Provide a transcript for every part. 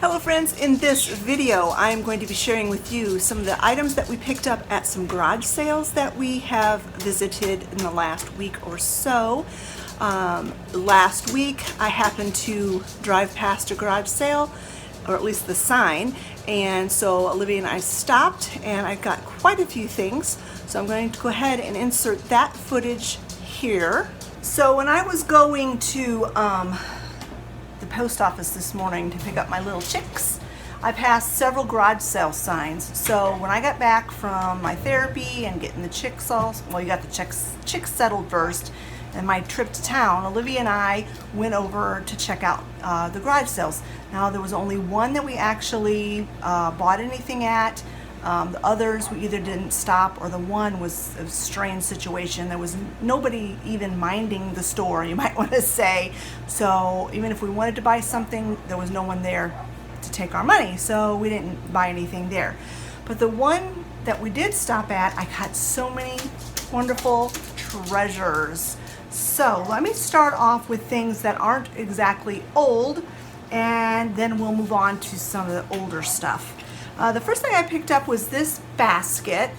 Hello friends, in this video I'm going to be sharing with you some of the items that we picked up at some garage sales that we have visited in the last week or so. Last week I happened to drive past a garage sale, or at least the sign, and so Olivia and I stopped and I got quite a few things. So I'm going to go ahead and insert that footage here. So when I was going to the post office this morning to pick up my little chicks, I passed several garage sale signs. So when I got back from my therapy and getting the chicks all, well, you got the chicks settled first, and my trip to town, Olivia and I went over to check out the garage sales. Now there was only one that we actually bought anything at. The others we either didn't stop, or the one was a strange situation. There was nobody even minding the store, you might want to say. So even if we wanted to buy something, there was no one there to take our money, so we didn't buy anything there. But the one that we did stop at, I got so many wonderful treasures. So let me start off with things that aren't exactly old, and then we'll move on to some of the older stuff. The first thing I picked up was this basket.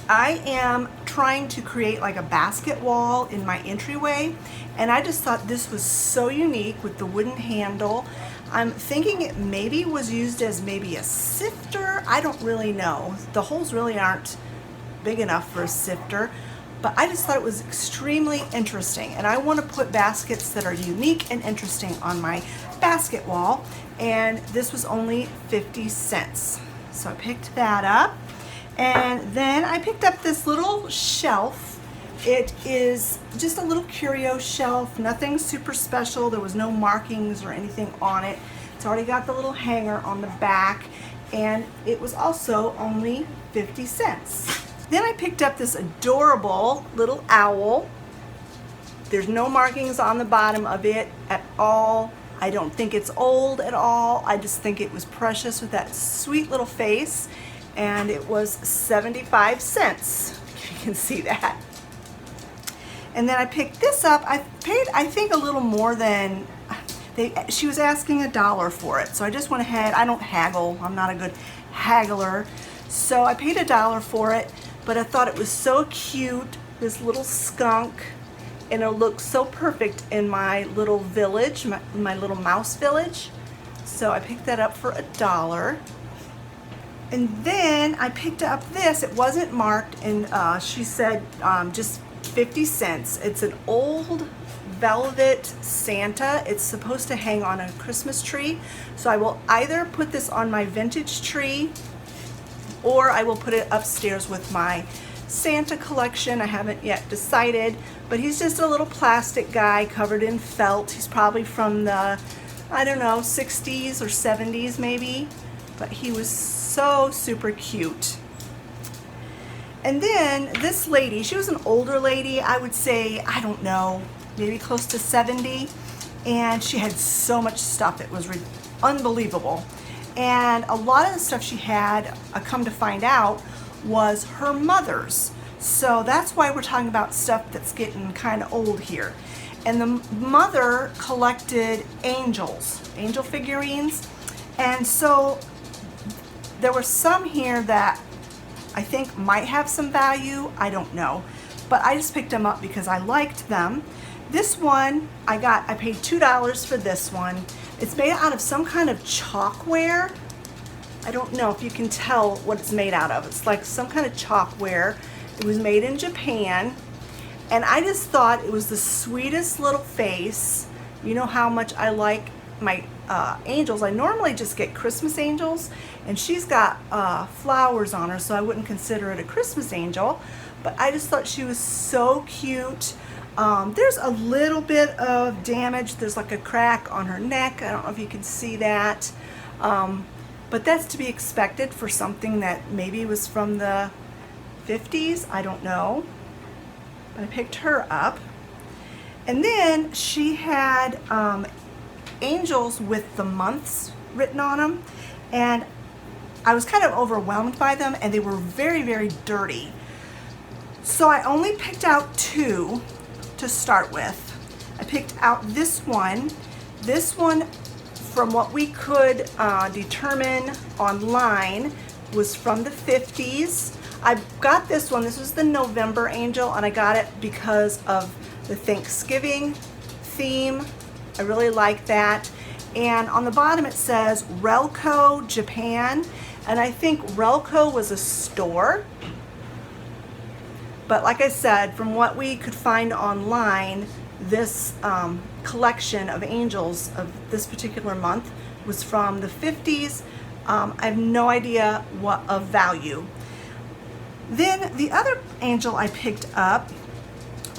I am trying to create like a basket wall in my entryway, and I just thought this was so unique with the wooden handle. I'm thinking it maybe was used as maybe a sifter. I don't really know. The holes really aren't big enough for a sifter, but I just thought it was extremely interesting, and I want to put baskets that are unique and interesting on my basket wall, and this was only 50 cents. So I picked that up, and then I picked up this little shelf. It is just a little curio shelf, nothing super special. There was no markings or anything on it. It's already got the little hanger on the back, and it was also only 50 cents. Then I picked up this adorable little owl. There's no markings on the bottom of it at all. I don't think it's old at all. I just think it was precious with that sweet little face, and it was 75 cents. You can see that. And then I picked this up. I paid, I think, a little more than she was asking $1 for it. So I just went ahead. I don't haggle. I'm not a good haggler. So I paid $1 for it, but I thought it was so cute, this little skunk, and it looks so perfect in my little village, my little mouse village. So I picked that up for $1. And then I picked up this. It wasn't marked, and she said just 50 cents. It's an old velvet Santa. It's supposed to hang on a Christmas tree. So I will either put this on my vintage tree, or I will put it upstairs with my Santa collection. I haven't yet decided, but he's just a little plastic guy covered in felt. He's probably from the, I don't know, 60s or 70s maybe, but he was so super cute. And then this lady, she was an older lady, I would say, I don't know, maybe close to 70, and she had so much stuff. It was unbelievable. And a lot of the stuff she had, come to find out, was her mother's. So that's why we're talking about stuff that's getting kind of old here. And the mother collected angel figurines. And so there were some here that I think might have some value. I don't know. But I just picked them up because I liked them. This one, I paid $2 for this one. It's made out of some kind of chalkware. I don't know if you can tell what it's made out of. It's like some kind of chalkware. It was made in Japan, and I just thought it was the sweetest little face. You know how much I like my angels. I normally just get Christmas angels, and she's got flowers on her, so I wouldn't consider it a Christmas angel, but I just thought she was so cute. There's a little bit of damage. There's like a crack on her neck. I don't know if you can see that. But that's to be expected for something that maybe was from the 50s. I don't know. But I picked her up. And then she had angels with the months written on them. And I was kind of overwhelmed by them, and they were very, very dirty. So I only picked out 2 to start with. I picked out this one from what we could determine online, was from the 50s. I got this one. This was the November angel, and I got it because of the Thanksgiving theme. I really like that. And on the bottom it says Relco Japan, and I think Relco was a store. But like I said, from what we could find online, this collection of angels of this particular month was from the 50s. I have no idea what of value. Then the other angel I picked up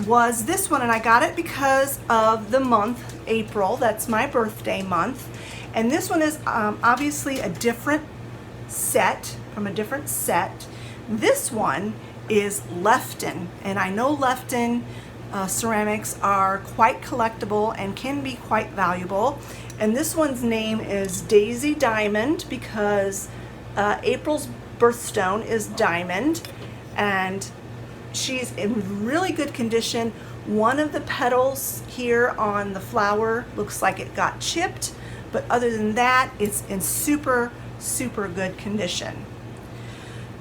was this one, and I got it because of the month April. That's my birthday month. And this one is obviously a different set, from a different set. This one is Lefton, and I know Lefton ceramics are quite collectible and can be quite valuable. And this one's name is Daisy Diamond because April's birthstone is diamond, and she's in really good condition. One of the petals here on the flower looks like it got chipped, but other than that, it's in super, super good condition.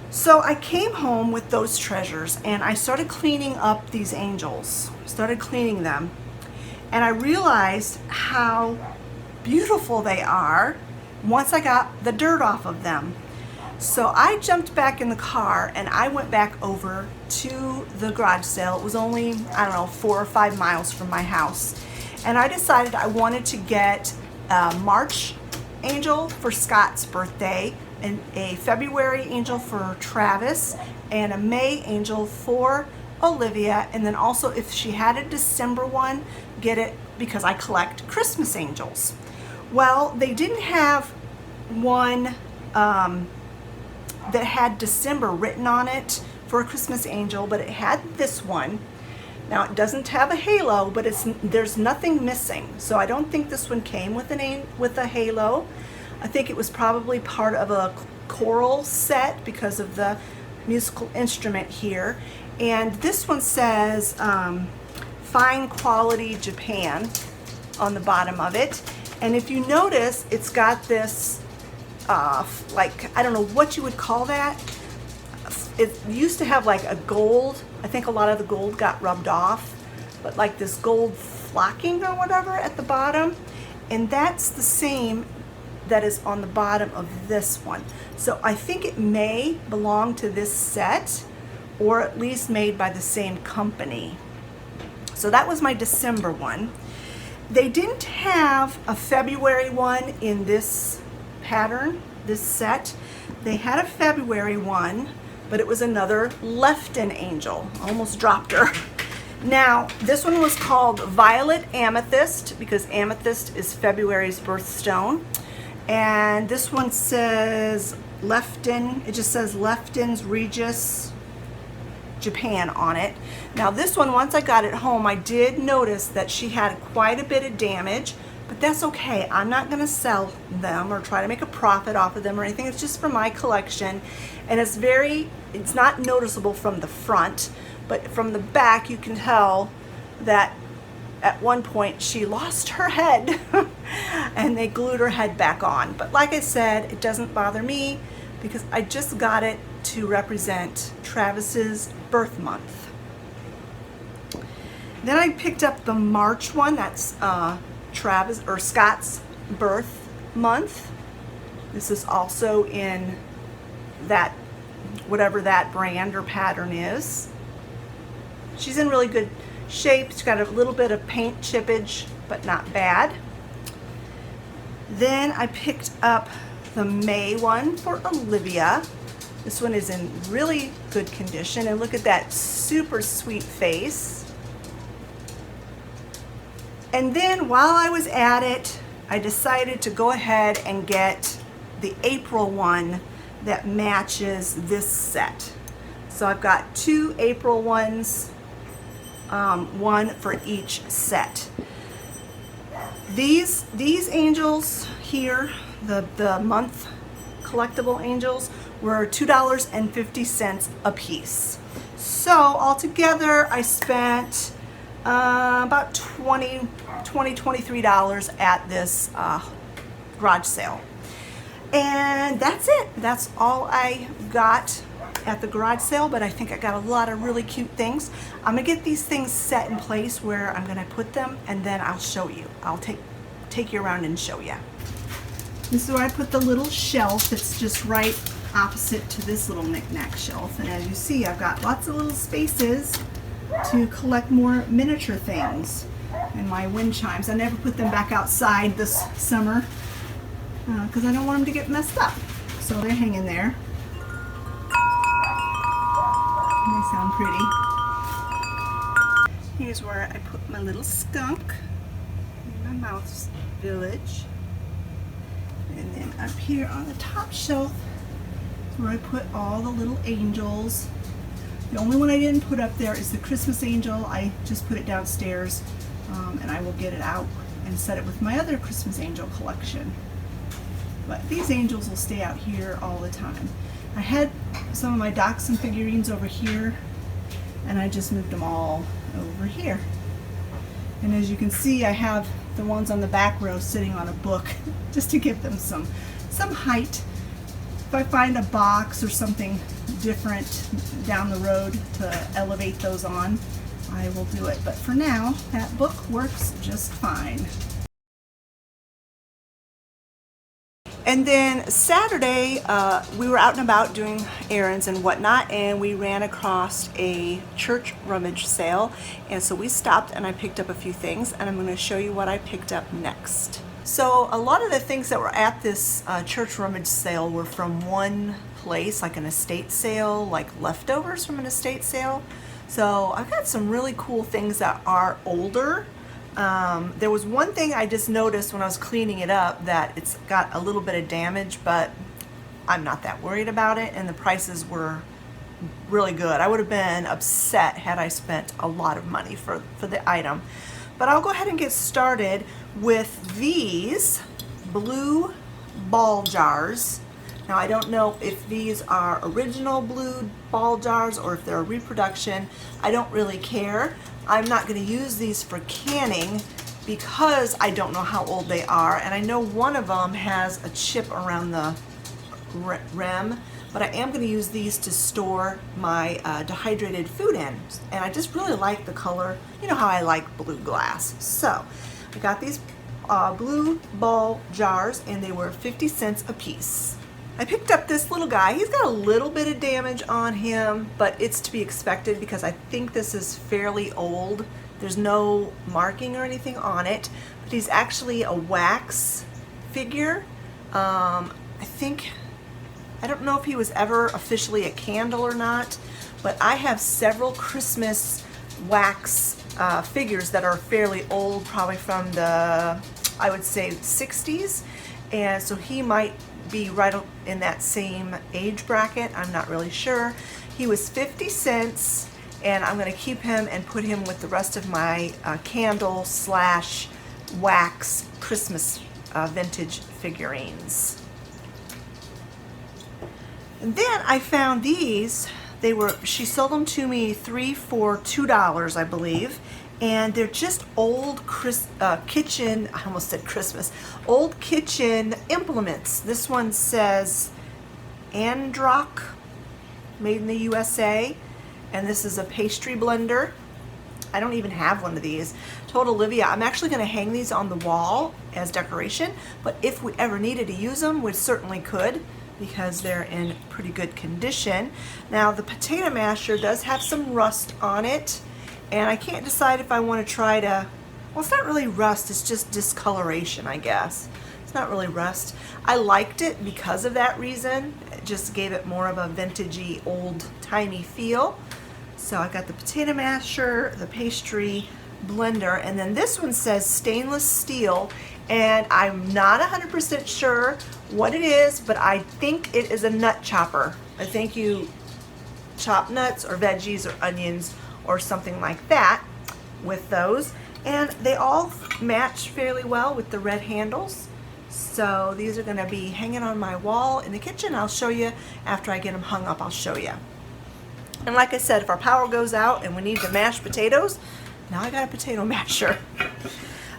So I came home with those treasures and I started cleaning up these angels, started cleaning them, and I realized how beautiful they are once I got the dirt off of them. So I jumped back in the car and I went back over to the garage sale. It was only, I don't know, 4 or 5 miles from my house. And I decided I wanted to get a March angel for Scott's birthday, and a February angel for Travis, and a May angel for Olivia, and then also if she had a December one, get it because I collect Christmas angels. Well, they didn't have one that had December written on it for a Christmas angel, but it had this one. Now it doesn't have a halo, but there's nothing missing, so I don't think this one came with a halo. I think it was probably part of a choral set because of the musical instrument here. And this one says Fine Quality Japan on the bottom of it. And if you notice, it's got this like, I don't know what you would call that. It used to have like a gold, I think a lot of the gold got rubbed off, but like this gold flocking or whatever at the bottom. And that's the same that is on the bottom of this one. So I think it may belong to this set, or at least made by the same company. So that was my December one. They didn't have a February one in this pattern, this set. They had a February one, but it was another Lefton angel. Almost dropped her. Now, this one was called Violet Amethyst because amethyst is February's birthstone. And this one says Lefton, it just says Lefton's Regis Japan on it. Now this one, once I got it home, I did notice that she had quite a bit of damage, but that's okay. I'm not gonna sell them or try to make a profit off of them or anything. It's just for my collection. And it's not noticeable from the front, but from the back you can tell that at one point she lost her head and they glued her head back on. But like I said, it doesn't bother me because I just got it to represent Travis's birth month. Then I picked up the March one. That's Travis or Scott's birth month. This is also in that, whatever that brand or pattern is. She's in really good shape. She's got a little bit of paint chippage, but not bad. Then I picked up the May one for Olivia. This one is in really good condition, and look at that super sweet face. And then while I was at it, I decided to go ahead and get the April one that matches this set. So I've got 2 April ones, one for each set. These angels here, the month collectible angels, were $2.50 a piece. So altogether I spent about $23 at this garage sale. And that's it. That's all I got at the garage sale, but I think I got a lot of really cute things. I'm gonna get these things set in place where I'm gonna put them, and then I'll show you. I'll take you around and show you. This is where I put the little shelf. It's just right opposite to this little knick-knack shelf. And as you see, I've got lots of little spaces to collect more miniature things. And my wind chimes, I never put them back outside this summer because I don't want them to get messed up. So they're hanging there. And they sound pretty. Here's where I put my little skunk in my mouse village. And then up here on the top shelf is where I put all the little angels. The only one I didn't put up there is the Christmas angel. I just put it downstairs, and I will get it out and set it with my other Christmas angel collection. But these angels will stay out here all the time. I had some of my Dachshund figurines over here, and I just moved them all over here. And as you can see, I have the ones on the back row sitting on a book just to give them some height. If I find a box or something different down the road to elevate those on, I will do it. But for now, that book works just fine. And then Saturday, we were out and about doing errands and whatnot, and we ran across a church rummage sale. And so we stopped and I picked up a few things, and I'm going to show you what I picked up next. So a lot of the things that were at this church rummage sale were from one place, like an estate sale, like leftovers from an estate sale. So I've got some really cool things that are older. There was one thing I just noticed when I was cleaning it up, that it's got a little bit of damage, but I'm not that worried about it, and the prices were really good. I would have been upset had I spent a lot of money for the item. But I'll go ahead and get started with these blue ball jars. Now I don't know if these are original blue ball jars or if they're a reproduction. I don't really care. I'm not going to use these for canning because I don't know how old they are, and I know one of them has a chip around the rim, but I am going to use these to store my dehydrated food in, and I just really like the color. You know how I like blue glass. So I got these blue ball jars, and they were 50 cents a piece. I picked up this little guy. He's got a little bit of damage on him, but it's to be expected because I think this is fairly old. There's no marking or anything on it, but he's actually a wax figure. I don't know if he was ever officially a candle or not, but I have several Christmas wax figures that are fairly old, probably from the, I would say, 60s, and so he might be right in that same age bracket. I'm not really sure. He was 50 cents, and I'm going to keep him and put him with the rest of my candle slash wax Christmas vintage figurines. And then I found these. She sold them to me 3 for $2, I believe. And they're just old kitchen, I almost said Christmas, old kitchen implements. This one says Androck, made in the USA, and this is a pastry blender. I don't even have one of these. Told Olivia I'm actually going to hang these on the wall as decoration, but if we ever needed to use them, we certainly could because they're in pretty good condition. Now the potato masher does have some rust on it, and I can't decide if I want to try to, well, it's not really rust, it's just discoloration, I guess. It's not really rust. I liked it because of that reason. It just gave it more of a vintagey, old-timey feel. So I got the potato masher, the pastry blender, and then this one says stainless steel, and I'm not 100% sure what it is, but I think it is a nut chopper. I think you chop nuts or veggies or onions or something like that with those, and they all match fairly well with the red handles. So these are going to be hanging on my wall in the kitchen. I'll show you after I get them hung up. I'll show you. And like I said, if our power goes out and we need to mash potatoes, now I got a potato masher.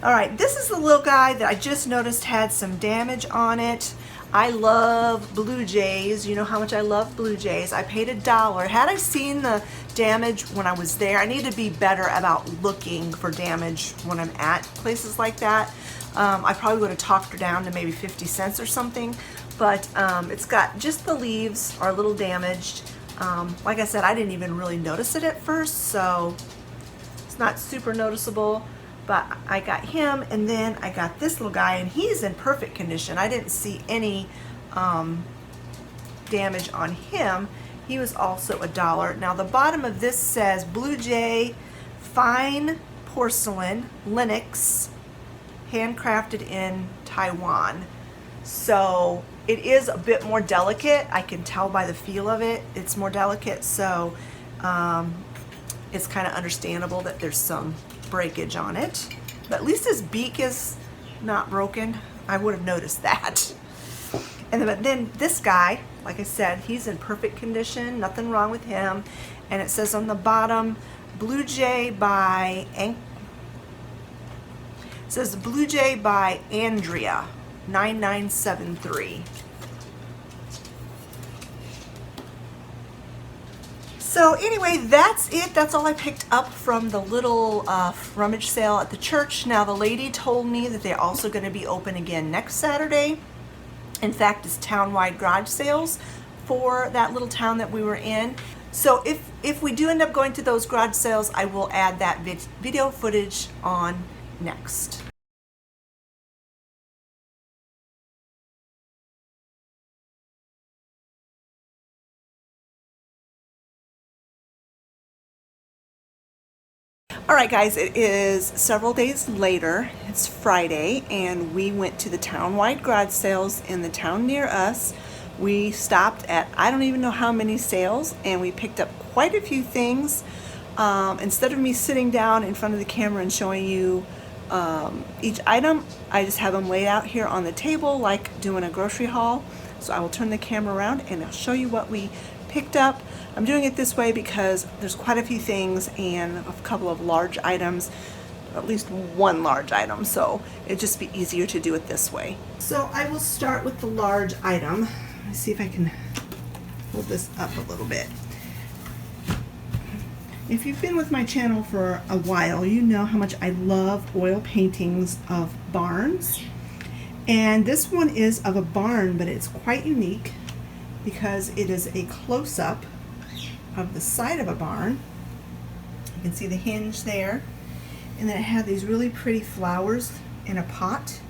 All right, this is the little guy that I just noticed had some damage on it. I love Blue Jays. You know how much I love Blue Jays. I paid $1. Had I seen the damage when I was there, I need to be better about looking for damage when I'm at places like that. I probably would have talked her down to maybe 50 cents or something, but it's got just the leaves are a little damaged. Like I said, I didn't even really notice it at first, so it's not super noticeable. But I got him, and then I got this little guy, and he's in perfect condition. I didn't see any damage on him. He was also $1. Now the bottom of this says Blue Jay Fine Porcelain Linox, handcrafted in Taiwan. So it is a bit more delicate. I can tell by the feel of it. It's more delicate, so it's kind of understandable that there's some breakage on it, but at least his beak is not broken. I would have noticed that. And then this guy, like I said, he's in perfect condition, nothing wrong with him. And it says on the bottom, Blue Jay by Blue Jay by Andrea 9973. So anyway, that's it. That's all I picked up from the little rummage sale at the church. Now the lady told me that they're also going to be open again next Saturday. In fact, it's town-wide garage sales for that little town that we were in. So if we do end up going to those garage sales, I will add that video footage on next. All right, guys, it is several days later. It's Friday, and we went to the town-wide garage sales in the town near us. We stopped at I don't even know how many sales, and we picked up quite a few things. Instead of me sitting down in front of the camera and showing you each item, I just have them laid out here on the table like doing a grocery haul. So I will turn the camera around and I'll show you what we picked up. I'm doing it this way because there's quite a few things and a couple of large items, at least one large item, so it'd just be easier to do it this way. So I will start with the large item. Let's see if I can hold this up a little bit. If you've been with my channel for a while, you know how much I love oil paintings of barns. And this one is of a barn, but it's quite unique because it is a close-up of the side of a barn. You can see the hinge there, and then it had these really pretty flowers in a pot,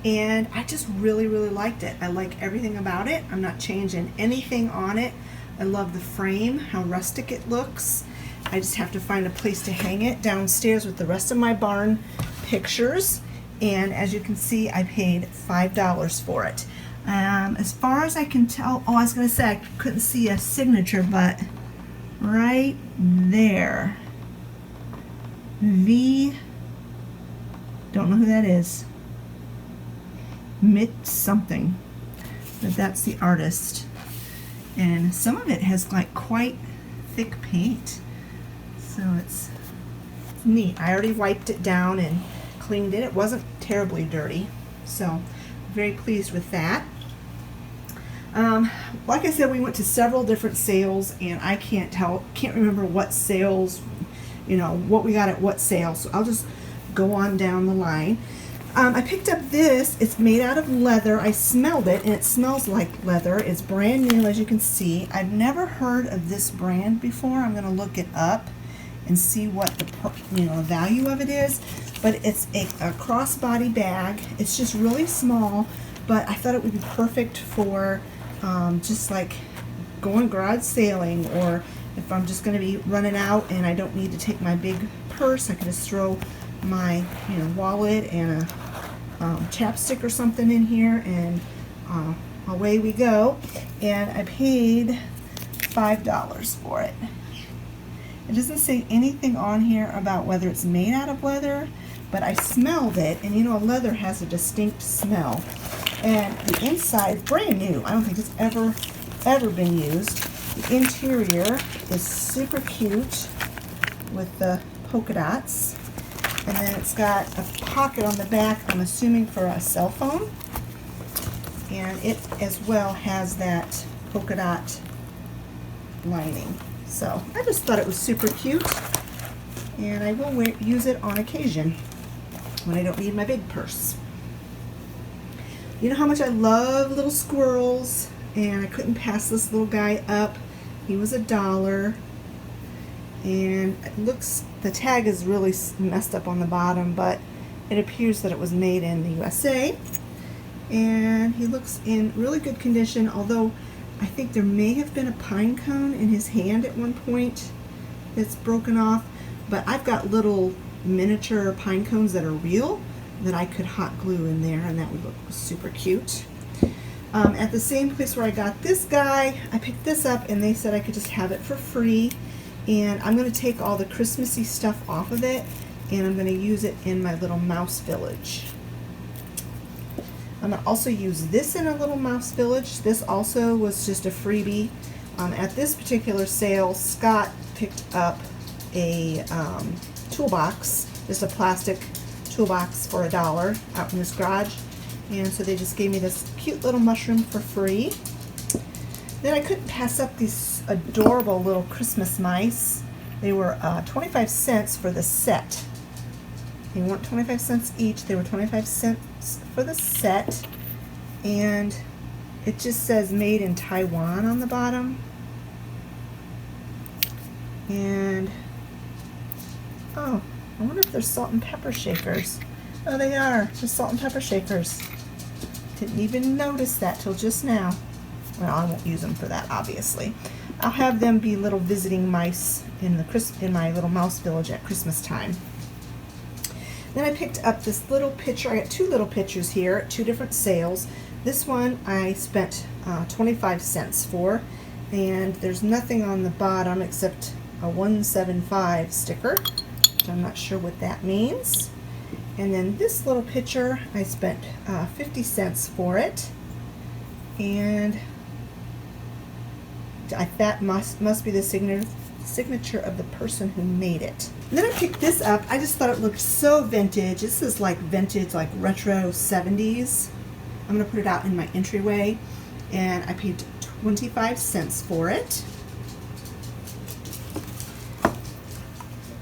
and I just really liked it. I like everything about it. I'm not changing anything on it. I love the frame, how rustic it looks. I just have to find a place to hang it downstairs with the rest of my barn pictures, and as you can see, I paid $5 for it. As far as I can tell, I was going to say I couldn't see a signature, but right there, V, don't know who that is, Mitt something, but that's the artist. And some of it has like quite thick paint, so it's neat. I already wiped it down and cleaned it. It wasn't terribly dirty, so very pleased with that. Like I said, we went to several different sales, and I can't remember what sales, what we got at what sale, so I'll just go on down the line. I picked up this. It's made out of leather. I smelled it, and it smells like leather. It's brand new, as you can see. I've never heard of this brand before. I'm going to look it up and see what the value of it is. But it's a crossbody bag. It's just really small, but I thought it would be perfect for just like going garage sailing, or if I'm just going to be running out and I don't need to take my big purse, I can just throw my wallet and a chapstick or something in here, and away we go. And I paid $5 for it. It doesn't say anything on here about whether it's made out of leather, but I smelled it, and leather has a distinct smell. And the inside, brand new. I don't think it's ever been used. The interior is super cute with the polka dots. And then it's got a pocket on the back, I'm assuming for a cell phone. And it as well has that polka dot lining. So I just thought it was super cute, and I will use it on occasion when I don't need my big purse. You know how much I love little squirrels, and I couldn't pass this little guy up. He was $1, and it looks, the tag is really messed up on the bottom, but it appears that it was made in the USA, and he looks in really good condition, although I think there may have been a pine cone in his hand at one point that's broken off, but I've got little miniature pine cones that are real that I could hot glue in there, and that would look super cute. At the same place where I got this guy, I picked this up and they said I could just have it for free, and I'm going to take all the Christmassy stuff off of it and I'm going to use it in my little mouse village. I'm going to also use this in a little mouse village. This also was just a freebie. At this particular sale, Scott picked up a toolbox, just a plastic toolbox for $1 out in this garage, and so they just gave me this cute little mushroom for free. Then I couldn't pass up these adorable little Christmas mice. They were 25 cents for the set. They weren't 25 cents each, they were 25 cents for the set, and it just says made in Taiwan on the bottom. And oh, I wonder if they're salt and pepper shakers. Oh, they are. They're salt and pepper shakers. Didn't even notice that till just now. Well, I won't use them for that, obviously. I'll have them be little visiting mice in my little mouse village at Christmas time. Then I picked up this little pitcher. I got two little pitchers here at two different sales. This one I spent 25 cents for, and there's nothing on the bottom except a 175 sticker, which I'm not sure what that means. And then this little pitcher, I spent 50 cents for it, and that must be the signature of the person who made it. And then I picked this up. I just thought it looked so vintage. This is like vintage, like retro 70s. I'm going to put it out in my entryway, and I paid 25 cents for it.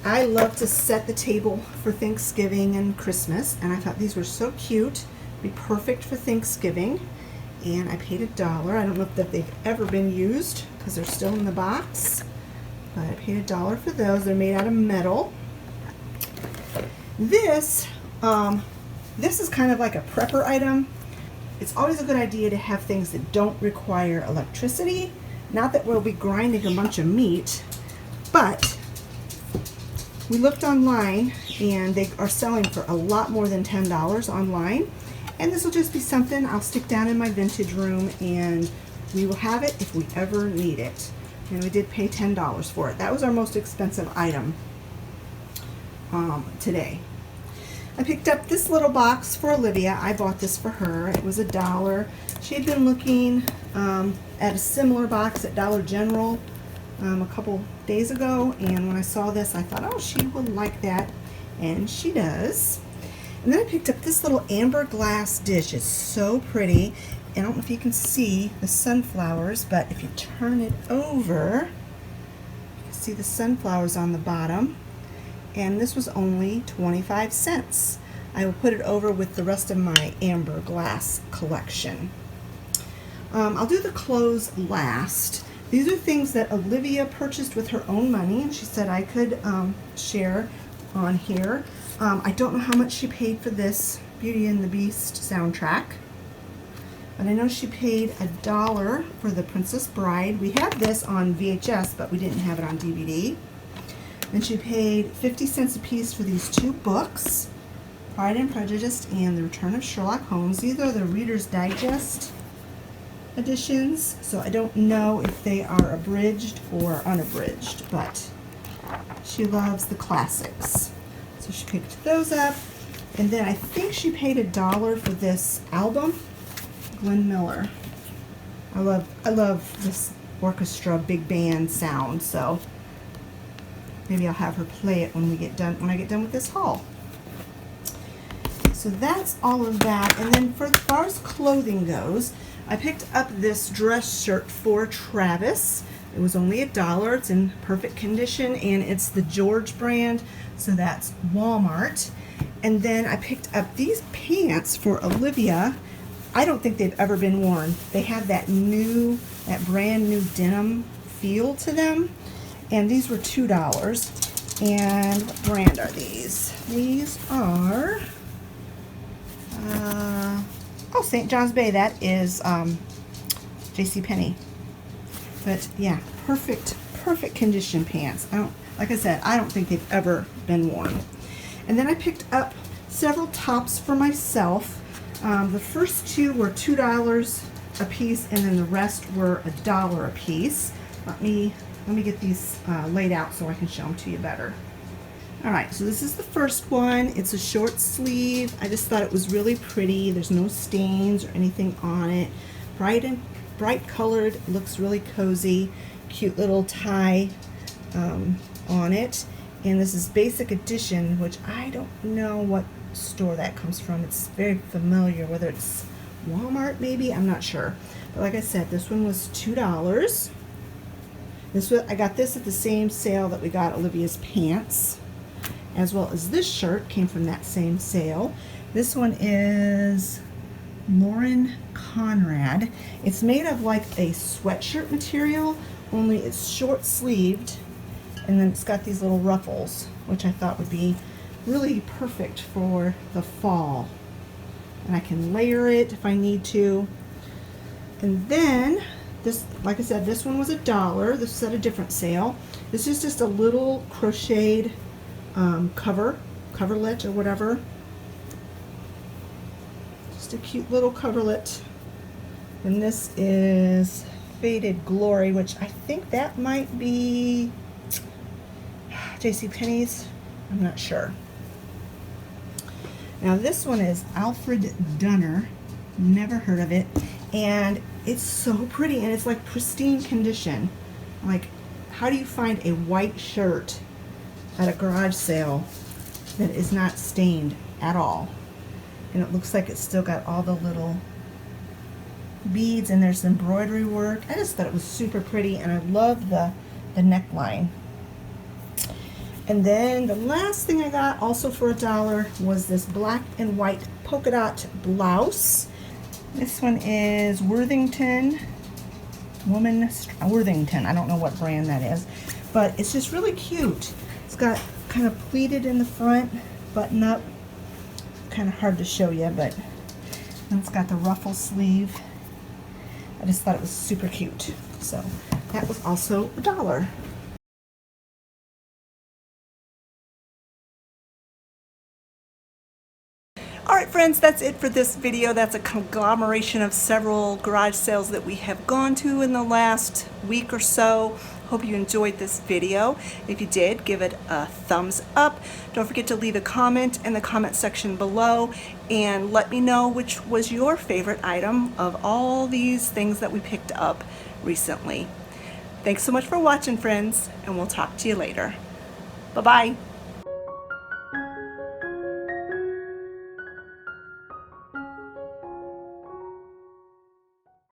I love to set the table for Thanksgiving and Christmas, and I thought these were so cute. Be perfect for Thanksgiving. And I paid $1. I don't know if they've ever been used because they're still in the box, but I paid $1 for those. They're made out of metal. This is kind of like a prepper item. It's always a good idea to have things that don't require electricity. Not that we'll be grinding a bunch of meat, but we looked online and they are selling for a lot more than $10 online. And this will just be something I'll stick down in my vintage room, and we will have it if we ever need it. And we did pay $10 for it. That was our most expensive item today. I picked up this little box for Olivia. I bought this for her. It was $1. She had been looking at a similar box at Dollar General a couple days ago, and when I saw this I thought, oh, she will like that, and she does. And then I picked up this little amber glass dish. It's so pretty. I don't know if you can see the sunflowers, but if you turn it over, you can see the sunflowers on the bottom. And this was only 25 cents. I will put it over with the rest of my amber glass collection. I'll do the clothes last. These are things that Olivia purchased with her own money, and she said I could share on here. I don't know how much she paid for this Beauty and the Beast soundtrack, but I know she paid $1 for The Princess Bride. We have this on VHS, but we didn't have it on DVD. And she paid 50 cents a piece for these two books, Pride and Prejudice and The Return of Sherlock Holmes. These are the Reader's Digest editions, so I don't know if they are abridged or unabridged, but she loves the classics. So she picked those up, and then I think she paid $1 for this album, Glenn Miller. I love this orchestra big band sound, so maybe I'll have her play it when I get done with this haul. So that's all of that. And then for as far as clothing goes, I picked up this dress shirt for Travis. It was only $1. It's in perfect condition, and it's the George brand, so that's Walmart. And then I picked up these pants for Olivia. I don't think they've ever been worn. They have that brand new denim feel to them. And these were $2. And what brand are these? These are, St. John's Bay. That is JCPenney. But yeah, perfect condition pants. Like I said, I don't think they've ever been worn. And then I picked up several tops for myself. The first two were $2 a piece, and then the rest were $1 a piece. Let me get these laid out so I can show them to you better. All right, so this is the first one. It's a short sleeve. I just thought it was really pretty. There's no stains or anything on it. Bright colored, looks really cozy. Cute little tie on it. And this is Basic Edition, which I don't know what store that comes from. It's very familiar, whether it's Walmart maybe, I'm not sure. But like I said, this one was $2. I got this at the same sale that we got Olivia's pants, as well as this shirt came from that same sale. This one is Lauren Conrad. It's made of like a sweatshirt material, only it's short sleeved, and then it's got these little ruffles, which I thought would be really perfect for the fall. And I can layer it if I need to. And then this, like I said, this one was $1. This is at a different sale. This is just a little crocheted coverlet or whatever. Just a cute little coverlet. And this is Faded Glory, which I think that might be JCPenney's. I'm not sure. Now this one is Alfred Dunner. Never heard of it. And it's so pretty, and it's like pristine condition. Like, how do you find a white shirt at a garage sale that is not stained at all? And it looks like it's still got all the little beads, and there's embroidery work. I just thought it was super pretty, and I love the neckline. And then the last thing I got, also for $1, was this black and white polka dot blouse. This one is Worthington. I don't know what brand that is, but it's just really cute. It's got kind of pleated in the front, button up. Kind of hard to show you, but then it's got the ruffle sleeve. I just thought it was super cute. So that was also $1. Alright friends, that's it for this video. That's a conglomeration of several garage sales that we have gone to in the last week or so. Hope you enjoyed this video. If you did, give it a thumbs up. Don't forget to leave a comment in the comment section below and let me know which was your favorite item of all these things that we picked up recently. Thanks so much for watching, friends, and we'll talk to you later. Bye-bye.